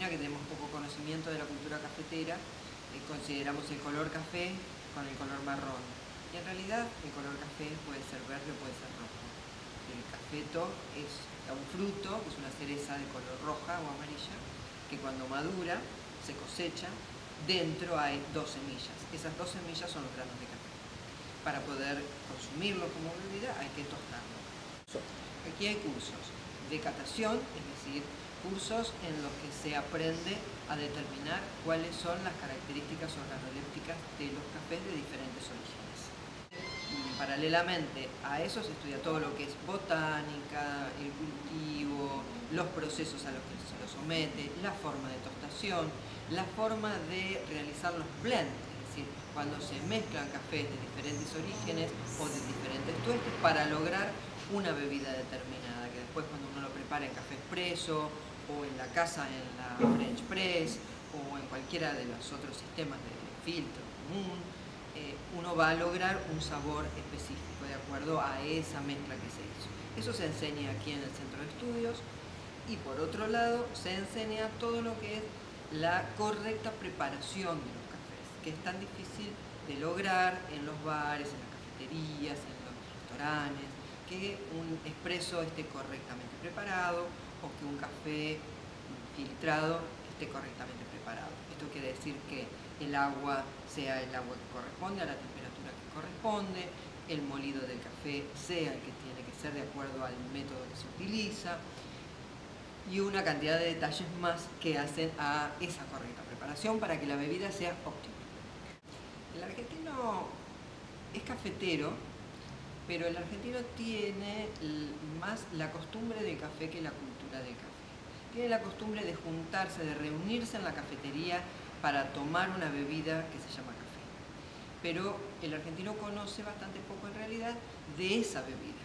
que tenemos poco conocimiento de la cultura cafetera, consideramos el color café con el color marrón. Y en realidad el color café puede ser verde o puede ser rojo. El cafeto es un fruto, que es una cereza de color roja o amarilla, que cuando madura se cosecha. Dentro hay 2 semillas. Esas 2 semillas son los granos de café. Para poder consumirlo como bebida hay que tostarlo. Aquí hay cursos de catación, es decir, cursos en los que se aprende a determinar cuáles son las características organolépticas de los cafés de diferentes orígenes. Paralelamente a eso se estudia todo lo que es botánica, el cultivo, los procesos a los que se lo somete, la forma de tostación, la forma de realizar los blends, es decir, cuando se mezclan cafés de diferentes orígenes o de diferentes tuestes para lograr una bebida determinada, que después cuando uno lo prepara en café expreso o en la casa en la French Press o en cualquiera de los otros sistemas de filtro común, uno va a lograr un sabor específico de acuerdo a esa mezcla que se hizo. Eso se enseña aquí en el centro de estudios y por otro lado se enseña todo lo que es la correcta preparación de los cafés, que es tan difícil de lograr en los bares, en las cafeterías, en los restaurantes, que un expreso esté correctamente preparado o que un café filtrado esté correctamente preparado. Esto quiere decir que el agua sea el agua que corresponde a la temperatura que corresponde, el molido del café sea el que tiene que ser de acuerdo al método que se utiliza y una cantidad de detalles más que hacen a esa correcta preparación para que la bebida sea óptima. El argentino es cafetero, pero el argentino tiene más la costumbre del café que la cultura del café. Tiene la costumbre de juntarse, de reunirse en la cafetería para tomar una bebida que se llama café. Pero el argentino conoce bastante poco en realidad de esa bebida,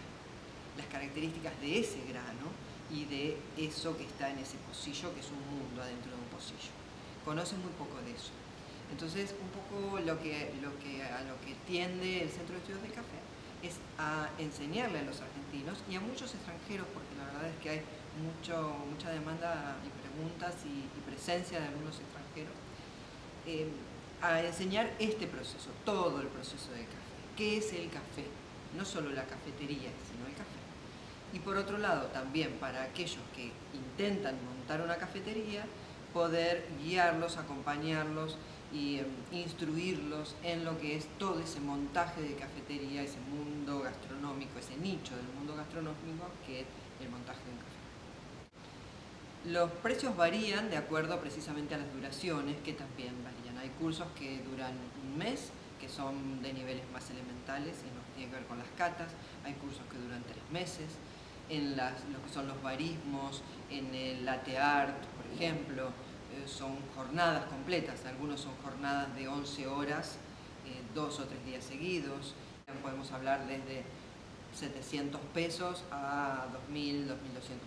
las características de ese grano y de eso que está en ese pocillo, que es un mundo adentro de un pocillo. Conoce muy poco de eso. Entonces, un poco a lo que tiende el Centro de Estudios del Café es a enseñarle a los argentinos y a muchos extranjeros, porque la verdad es que hay mucha demanda y preguntas y presencia de algunos extranjeros, a enseñar este proceso, todo el proceso del café. ¿Qué es el café? No solo la cafetería, sino el café. Y por otro lado, también para aquellos que intentan montar una cafetería, poder guiarlos, acompañarlos y instruirlos en lo que es todo ese montaje de cafetería, ese mundo gastronómico, ese nicho del mundo gastronómico que es el montaje de un café. Los precios varían de acuerdo precisamente a las duraciones, que también varían. Hay cursos que duran un mes, que son de niveles más elementales y no tiene que ver con las catas. Hay cursos que duran 3 meses. En lo que son los barismos, en el latte art, por ejemplo, son jornadas completas. Algunos son jornadas de 11 horas, 2 o 3 días seguidos. Podemos hablar desde 700 pesos a 2.000, 2.200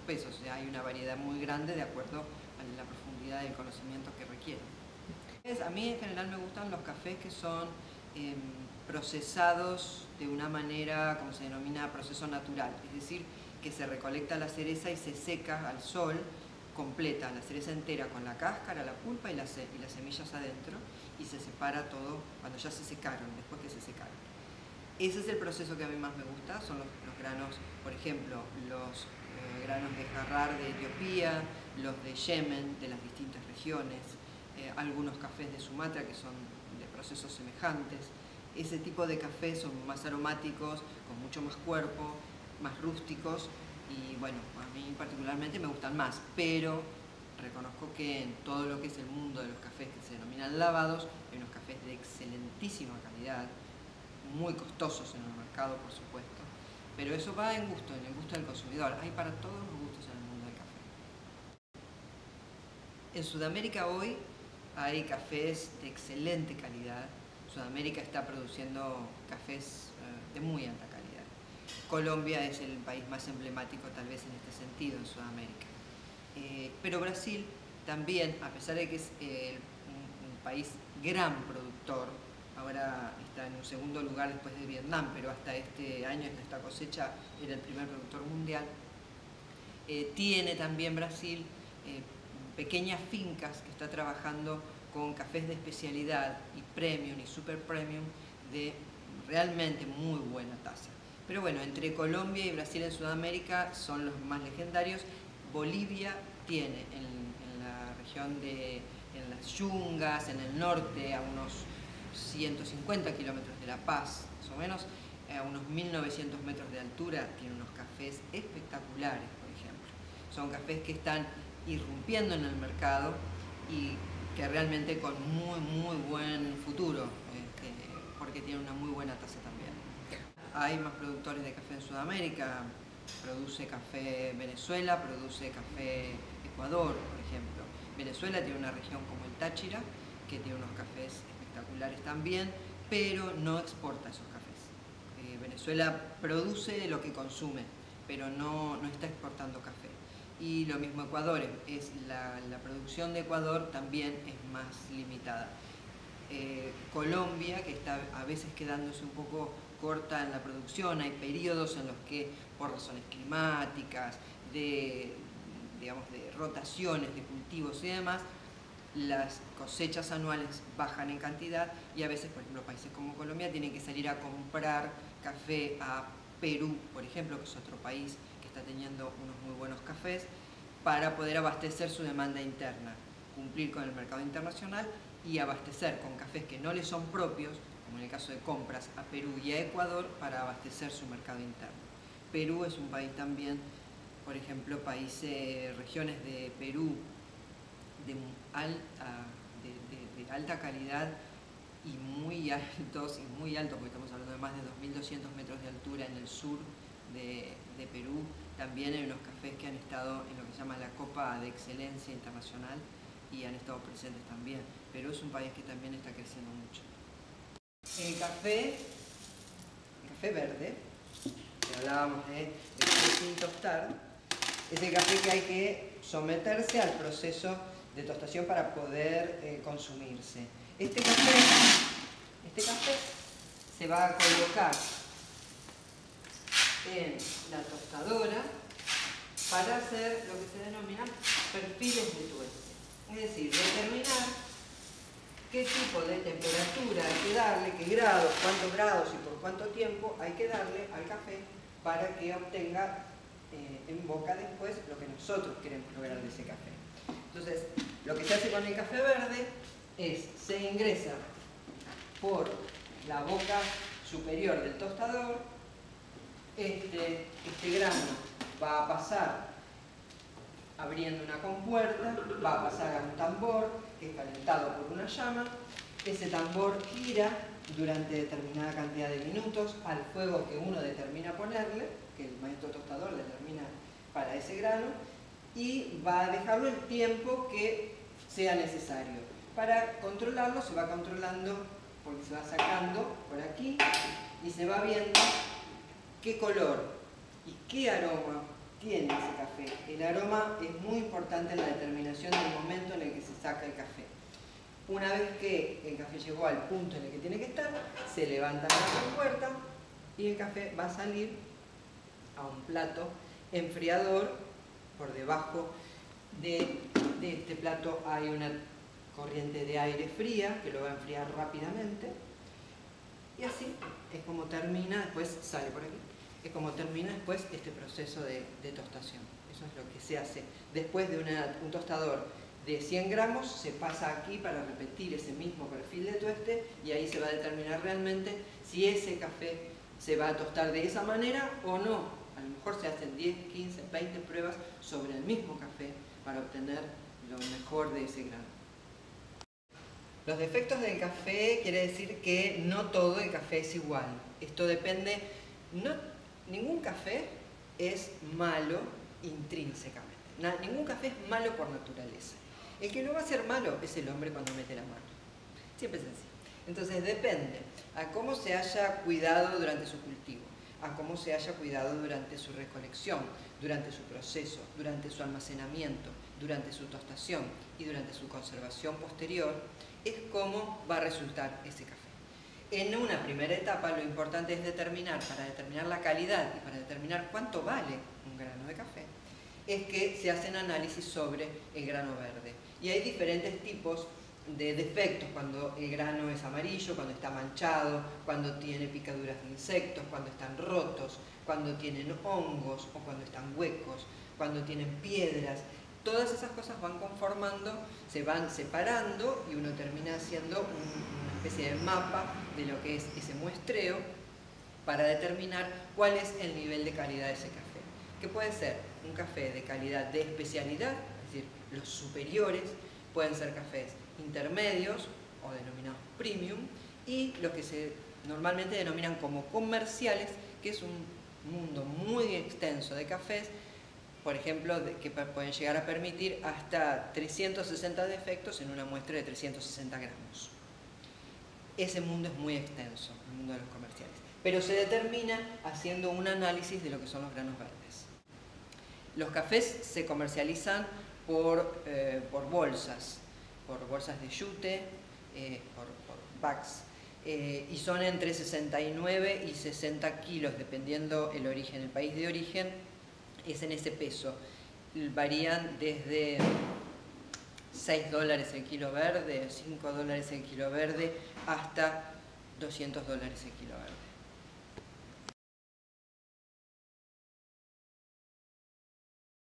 pesos. O sea, hay una variedad muy grande de acuerdo a la profundidad del conocimiento que requieren. A mí en general me gustan los cafés que son procesados de una manera, como se denomina, proceso natural. Es decir, que se recolecta la cereza y se seca al sol completa, la cereza entera con la cáscara, la pulpa y las semillas adentro, y se separa todo cuando ya se secaron, después que se secaron. Ese es el proceso que a mí más me gusta, son los granos, por ejemplo, los granos de jarrar de Etiopía, los de Yemen, de las distintas regiones, algunos cafés de Sumatra que son de procesos semejantes. Ese tipo de cafés son más aromáticos, con mucho más cuerpo, más rústicos y bueno, a mí particularmente me gustan más, pero reconozco que en todo lo que es el mundo de los cafés que se denominan lavados, hay unos cafés de excelentísima calidad, muy costosos en el mercado, por supuesto, pero eso va en el gusto del consumidor. Hay para todos los gustos en el mundo del café. En Sudamérica hoy hay cafés de excelente calidad. Sudamérica está produciendo cafés de muy alta calidad. Colombia es el país más emblemático tal vez en este sentido en Sudamérica. Pero Brasil también, a pesar de que es un país gran productor, ahora está en un segundo lugar después de Vietnam, pero hasta este año, hasta esta cosecha, era el primer productor mundial. Tiene también Brasil pequeñas fincas que está trabajando con cafés de especialidad y premium y super premium de realmente muy buena taza. Pero bueno, entre Colombia y Brasil en Sudamérica son los más legendarios. Bolivia tiene en la región en las Yungas, en el norte, a unos 150 kilómetros de La Paz, más o menos, a unos 1900 metros de altura, tiene unos cafés espectaculares, por ejemplo. Son cafés que están irrumpiendo en el mercado y que realmente con muy buen futuro, porque tienen una muy buena tasa también. Hay más productores de café en Sudamérica, produce café Venezuela, produce café Ecuador, por ejemplo. Venezuela tiene una región como el Táchira, que tiene unos cafés espectaculares también, pero no exporta esos cafés. Venezuela produce lo que consume, pero no está exportando café. Y lo mismo Ecuador, la producción de Ecuador también es más limitada. Colombia, que está a veces quedándose un poco corta en la producción, hay periodos en los que por razones climáticas, digamos, de rotaciones de cultivos y demás, las cosechas anuales bajan en cantidad y a veces, por ejemplo, países como Colombia tienen que salir a comprar café a Perú, por ejemplo, que es otro país que está teniendo unos muy buenos cafés, para poder abastecer su demanda interna, cumplir con el mercado internacional y abastecer con cafés que no les son propios, como en el caso de compras, a Perú y a Ecuador para abastecer su mercado interno. Perú es un país también, por ejemplo, regiones de Perú de alta calidad y muy altos, porque estamos hablando de más de 2200 metros de altura en el sur de Perú. También hay unos cafés que han estado en lo que se llama la Copa de Excelencia Internacional y han estado presentes también. Perú es un país que también está creciendo mucho. El café verde, que hablábamos de café sin tostar, es el café que hay que someterse al proceso de tostación para poder consumirse. Este café se va a colocar en la tostadora para hacer lo que se denomina perfiles de tueste. Es decir, determinar qué tipo de temperatura hay que darle, qué grados, cuántos grados y por cuánto tiempo hay que darle al café para que obtenga en boca después lo que nosotros queremos lograr de ese café. Entonces, lo que se hace con el café verde es, se ingresa por la boca superior del tostador, este grano va a pasar abriendo una compuerta, va a pasar a un tambor que es calentado por una llama, ese tambor gira durante determinada cantidad de minutos al fuego que uno determina ponerle, que el maestro tostador determina para ese grano, y va a dejarlo el tiempo que sea necesario. Para controlarlo se va controlando porque se va sacando por aquí y se va viendo qué color y qué aroma tiene ese café. El aroma es muy importante en la determinación del momento en el que se saca el café. Una vez que el café llegó al punto en el que tiene que estar, se levanta la compuerta y el café va a salir a un plato enfriador. Por debajo de este plato hay una corriente de aire fría que lo va a enfriar rápidamente. Y así es como termina, después sale por aquí, es como termina después este proceso de tostación. Eso es lo que se hace. Después de un tostador de 100 gramos se pasa aquí para repetir ese mismo perfil de tueste y ahí se va a determinar realmente si ese café se va a tostar de esa manera o no. A lo mejor se hacen 10, 15, 20 pruebas sobre el mismo café para obtener lo mejor de ese grano. Los defectos del café quiere decir que no todo el café es igual. Esto depende, ningún café es malo intrínsecamente. Ningún café es malo por naturaleza. El que lo va a hacer malo es el hombre cuando mete la mano. Siempre es así. Entonces depende a cómo se haya cuidado durante su cultivo, a cómo se haya cuidado durante su recolección, durante su proceso, durante su almacenamiento, durante su tostación y durante su conservación posterior, es cómo va a resultar ese café. En una primera etapa lo importante es para determinar la calidad y para determinar cuánto vale un grano de café, es que se hacen análisis sobre el grano verde. Y hay diferentes tipos de defectos, cuando el grano es amarillo, cuando está manchado, cuando tiene picaduras de insectos, cuando están rotos, cuando tienen hongos o cuando están huecos, cuando tienen piedras. Todas esas cosas van conformando, se van separando y uno termina haciendo una especie de mapa de lo que es ese muestreo para determinar cuál es el nivel de calidad de ese café. Que puede ser un café de calidad de especialidad, es decir, los superiores, pueden ser cafés intermedios o denominados premium, y los que se normalmente denominan como comerciales, que es un mundo muy extenso de cafés, por ejemplo, que pueden llegar a permitir hasta 360 defectos en una muestra de 360 gramos. Ese mundo es muy extenso, el mundo de los comerciales, pero se determina haciendo un análisis de lo que son los granos verdes. Los cafés se comercializan por bolsas de yute, por bags, y son entre 69 y 60 kilos, dependiendo el origen, el país de origen, es en ese peso. Varían desde $6 el kilo verde, $5 el kilo verde, hasta $200 el kilo verde.